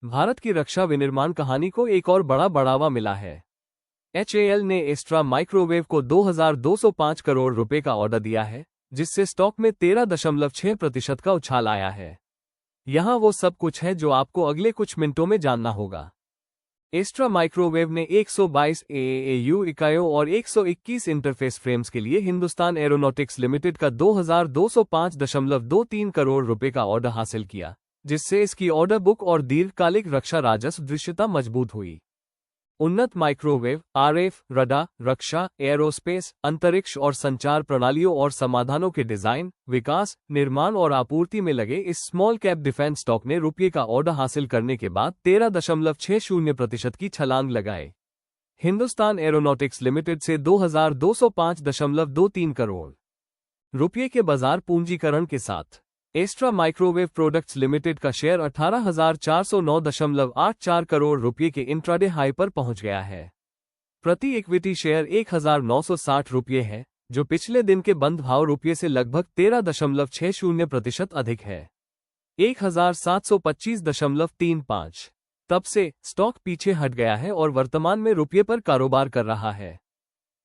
भारत की रक्षा विनिर्माण कहानी को एक और बड़ा बढ़ावा मिला है। HAL ने एस्ट्रा माइक्रोवेव को 2,205 करोड़ रुपए का ऑर्डर दिया है, जिससे स्टॉक में 13.6% का उछाल आया है। यहाँ वो सब कुछ है जो आपको अगले कुछ मिनटों में जानना होगा। एस्ट्रा माइक्रोवेव ने 122 AAAU इकाइयों और 121 इंटरफेस फ्रेम्स के लिए हिंदुस्तान एरोनॉटिक्स लिमिटेड का 2,205.23 करोड़ रुपए का ऑर्डर हासिल किया, जिससे इसकी ऑर्डर बुक और दीर्घकालिक रक्षा राजस्व दृश्यता मजबूत हुई। उन्नत माइक्रोवेव, RF, रडार, रक्षा, एरोस्पेस, अंतरिक्ष और संचार प्रणालियों और समाधानों के डिजाइन, विकास, निर्माण और आपूर्ति में लगे इस स्मॉल कैप डिफेंस स्टॉक ने रुपये का ऑर्डर हासिल करने के बाद 13.60% की छलांग लगाए। हिंदुस्तान एरोनॉटिक्स लिमिटेड से 2,205.23 करोड़ रुपये के बाजार पूंजीकरण के साथ एस्ट्रा माइक्रोवेव प्रोडक्ट्स लिमिटेड का शेयर 18,409.84 करोड़ रुपये के इंट्राडे हाई पर पहुंच गया है। प्रति इक्विटी शेयर 1,960 रुपये है, जो पिछले दिन के बंद भाव रुपये से लगभग 13.60% अधिक है। 1,725.35। तब से स्टॉक पीछे हट गया है और वर्तमान में रुपये पर कारोबार कर रहा है।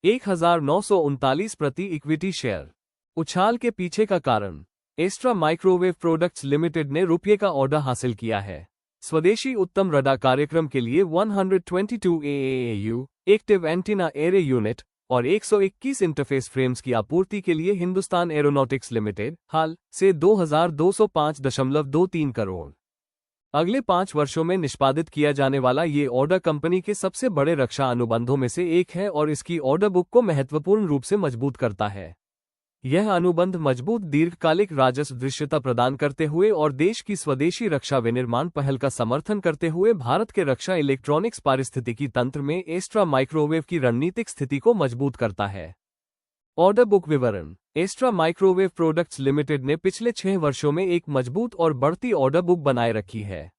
1,939 प्रति इक्विटी शेयर। उछाल के पीछे का कारण एस्ट्रा माइक्रोवेव प्रोडक्ट्स लिमिटेड ने रुपये का ऑर्डर हासिल किया है। स्वदेशी उत्तम रडार कार्यक्रम के लिए 122 AAAU active antenna array unit और 121 इंटरफेस फ्रेम्स की आपूर्ति के लिए हिंदुस्तान एरोनॉटिक्स लिमिटेड हाल से 2,205.23 करोड़ अगले 5 वर्षों में निष्पादित किया जाने वाला ये ऑर्डर कंपनी के सबसे बड़े रक्षा अनुबंधों में से एक है और इसकी ऑर्डर बुक को महत्वपूर्ण रूप से मजबूत करता है। यह अनुबंध मजबूत दीर्घकालिक राजस्व दृश्यता प्रदान करते हुए और देश की स्वदेशी रक्षा विनिर्माण पहल का समर्थन करते हुए भारत के रक्षा इलेक्ट्रॉनिक्स पारिस्थितिकी तंत्र में एस्ट्रा माइक्रोवेव की रणनीतिक स्थिति को मजबूत करता है। ऑर्डर बुक विवरण। एस्ट्रा माइक्रोवेव प्रोडक्ट्स लिमिटेड ने पिछले 6 वर्षों में एक मजबूत और बढ़ती ऑर्डर बुक बनाए रखी है।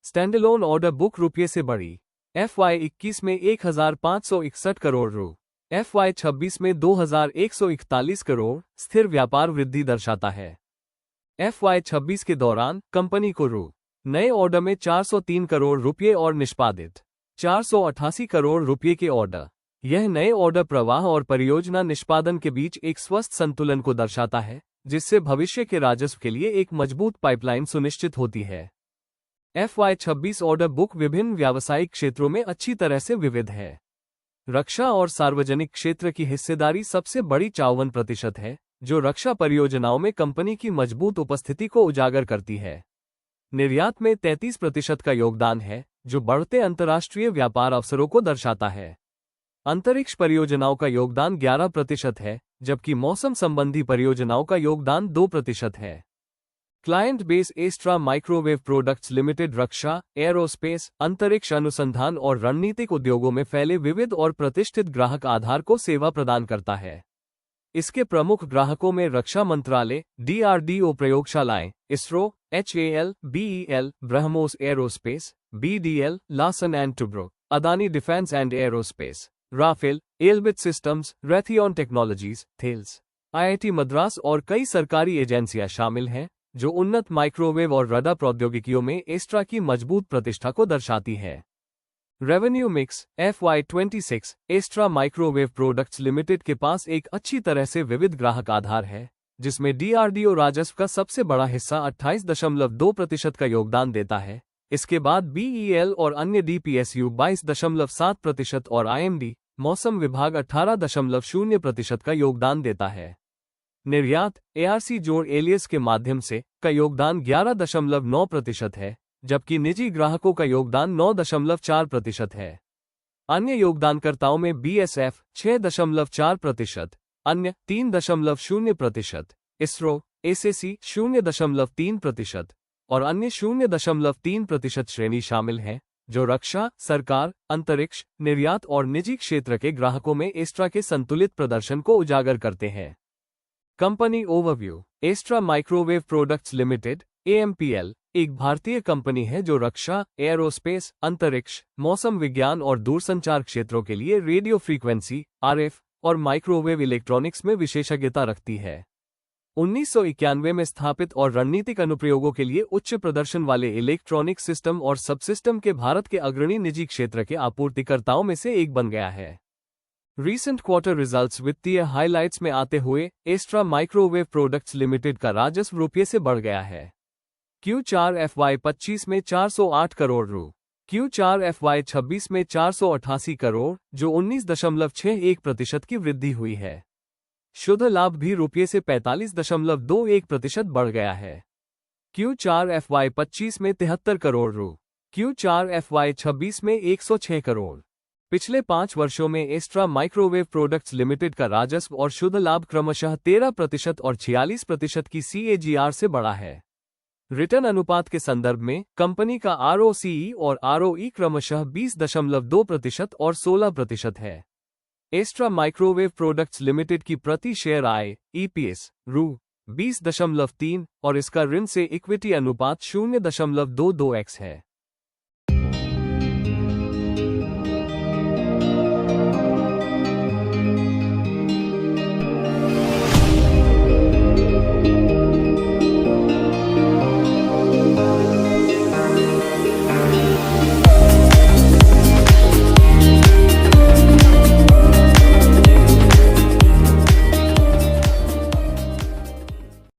स्टैंडअलोन ऑर्डर बुक रुपये से बढ़ी। FY21 में 1,561 करोड़ रु, FY26 में 2,141 करोड़ स्थिर व्यापार वृद्धि दर्शाता है। FY26 के दौरान कंपनी को रु नए ऑर्डर में 403 करोड़ रुपये और निष्पादित 488 करोड़ रुपये के ऑर्डर। यह नए ऑर्डर प्रवाह और परियोजना निष्पादन के बीच एक स्वस्थ संतुलन को दर्शाता है, जिससे भविष्य के राजस्व के लिए एक मजबूत पाइपलाइन सुनिश्चित होती है। FY26 ऑर्डर बुक विभिन्न व्यावसायिक क्षेत्रों में अच्छी तरह से विविध है। रक्षा और सार्वजनिक क्षेत्र की हिस्सेदारी सबसे बड़ी 54% है, जो रक्षा परियोजनाओं में कंपनी की मजबूत उपस्थिति को उजागर करती है। निर्यात में 33% का योगदान है, जो बढ़ते अंतर्राष्ट्रीय व्यापार अवसरों को दर्शाता है। अंतरिक्ष परियोजनाओं का योगदान 11% है, जबकि मौसम संबंधी परियोजनाओं का योगदान 2% है। Client base Astra Microwave Products Limited रक्षा, एरोस्पेस, अंतरिक्ष अनुसंधान और रणनीतिक उद्योगों में फैले विविध और प्रतिष्ठित ग्राहक आधार को सेवा प्रदान करता है। इसके प्रमुख ग्राहकों में रक्षा मंत्रालय, DRDO प्रयोगशालाएं, ISRO, HAL, BEL, BrahMos aerospace, BDL, Larsen and Toubro, Adani defence and aerospace, Rafale, Elbit Systems, Raytheon Technologies, Thales, IIT Madras और कई सरकारी एजेंसियां शामिल हैं, जो उन्नत माइक्रोवेव और रडार प्रौद्योगिकियों में एस्ट्रा की मजबूत प्रतिष्ठा को दर्शाती है। Revenue mix FY26 Astra Microwave Products Limited के पास एक अच्छी तरह से विविध ग्राहक आधार है, जिसमें DRDO राजस्व का सबसे बड़ा हिस्सा 28.2% का योगदान देता है। इसके बाद BEL और अन्य DPSU 22.7% और IMD मौसम विभाग 18.0% का योगदान देता है। निर्यात ARC जोड़ एलियस के माध्यम से का योगदान 11.9% है, जबकि निजी ग्राहकों का योगदान 9.4% है। अन्य योगदानकर्ताओं में BSF 6.4%, अन्य 3.0%, इसरो, SAC 0.3% और अन्य 0.3% श्रेणी शामिल हैं, जो रक्षा, सरकार, अंतरिक्ष, निर्यात और निजी क्षेत्र के ग्राहकों में एस्ट्रा के संतुलित प्रदर्शन को उजागर करते हैं। Company overview. Astra Microwave Products Limited AMPL एक भारतीय कंपनी है जो रक्षा, एरोस्पेस, अंतरिक्ष, मौसम विज्ञान और दूरसंचार क्षेत्रों के लिए रेडियो फ्रीक्वेंसी RF और माइक्रोवेव इलेक्ट्रॉनिक्स में विशेषज्ञता रखती है। 1991 में स्थापित और रणनीतिक अनुप्रयोगों के लिए उच्च प्रदर्शन वाले इलेक्ट्रॉनिक सिस्टम और सबसिस्टम के भारत के अग्रणी निजी क्षेत्र के आपूर्तिकर्ताओं में से एक बन गया है। रीसेंट क्वार्टर रिजल्ट्स वित्तीय हाइलाइट्स में आते हुए एस्ट्रा माइक्रोवेव प्रोडक्ट्स लिमिटेड का राजस्व रुपये से बढ़ गया है। Q4 FY25 में 408 करोड़ रु, Q4 FY26 में 488 करोड़, जो 19.61% की वृद्धि हुई है। शुद्ध लाभ भी रुपये से 45.21% बढ़ गया है। Q4 FY25 में 73 करोड़ रु, Q4 FY26 में 106 करोड़। पिछले 5 वर्षों में एस्ट्रा माइक्रोवेव प्रोडक्ट्स लिमिटेड का राजस्व और शुद्ध लाभ क्रमशः 13% और 46% की CAGR से बढ़ा है। रिटर्न अनुपात के संदर्भ में कंपनी का ROCE और ROE क्रमशः 20.2% और 16% है। एस्ट्रा माइक्रोवेव प्रोडक्ट्स लिमिटेड की प्रति शेयर आय EPS रु 20.3 और इसका ऋण से इक्विटी अनुपात 0.22x है।